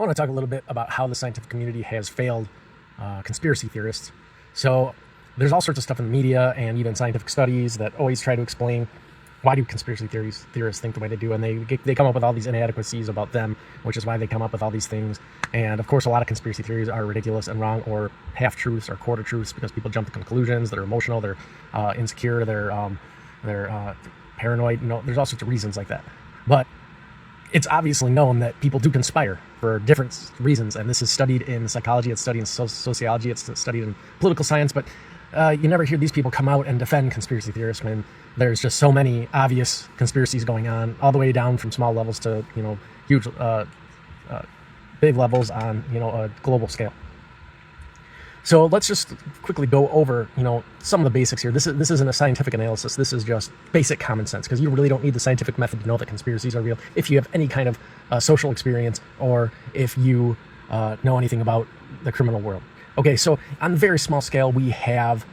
I want to talk a little bit about how the scientific community has failed conspiracy theorists. So there's all sorts of stuff in the media and even scientific studies that always try to explain why do conspiracy theorists think the way they do, and they come up with all these inadequacies about them, which is why they come up with all these things. And of course, a lot of conspiracy theories are ridiculous and wrong, or half-truths or quarter-truths, because people jump to conclusions. They're emotional, they're insecure, they're paranoid. There's all sorts of reasons like that. But it's obviously known that people do conspire for different reasons, and this is studied in psychology, it's studied in sociology, it's studied in political science, but you never hear these people come out and defend conspiracy theorists when there's just so many obvious conspiracies going on, all the way down from small levels to huge, big levels on a global scale. So let's just quickly go over some of the basics here. This isn't a scientific analysis. This is just basic common sense, because you really don't need the scientific method to know that conspiracies are real if you have any kind of social experience, or if you know anything about the criminal world. Okay, so on a very small scale, we have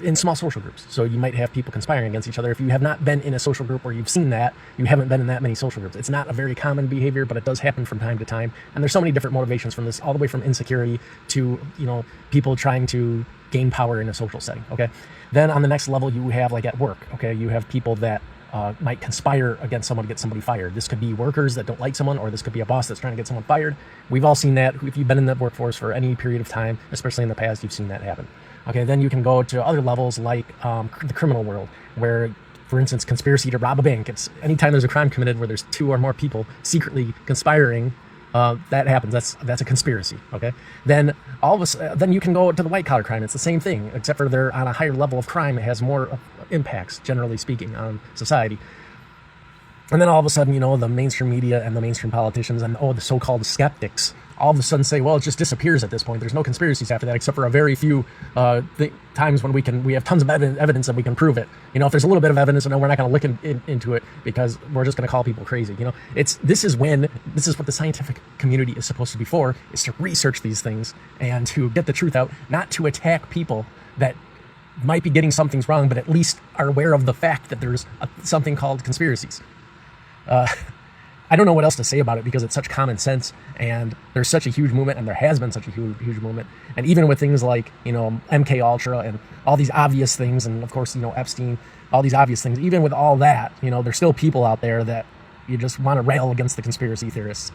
in small social groups. So you might have people conspiring against each other. If you have not been in a social group where you've seen that, you haven't been in that many social groups. It's not a very common behavior, but it does happen from time to time. And there's so many different motivations from this, all the way from insecurity to, people trying to gain power in a social setting. Okay. Then on the next level, you have at work. Okay. You have people that might conspire against someone to get somebody fired. This could be workers that don't like someone, or this could be a boss that's trying to get someone fired. We've all seen that. If you've been in the workforce for any period of time, especially in the past, you've seen that happen. Okay, then you can go to other levels like the criminal world, where, for instance, conspiracy to rob a bank. It's anytime there's a crime committed where there's two or more people secretly conspiring, that happens. That's a conspiracy. Okay, then then you can go to the white collar crime. It's the same thing, except for they're on a higher level of crime. It has more impacts, generally speaking, on society. And then all of a sudden, the mainstream media and the mainstream politicians and the so-called skeptics all of a sudden say, well, it just disappears at this point. There's no conspiracies after that, except for a very few times when we have tons of evidence that we can prove it. If there's a little bit of evidence, no, we're not going to look into it, because we're just going to call people crazy. This is what the scientific community is supposed to be for, is to research these things and to get the truth out, not to attack people that might be getting some things wrong, but at least are aware of the fact that there's something called conspiracies. I don't know what else to say about it, because it's such common sense, and there's such a huge movement, and there has been such a huge movement. And even with things like, MK Ultra and all these obvious things, and of course, Epstein, all these obvious things, even with all that, there's still people out there that you just want to rail against the conspiracy theorists.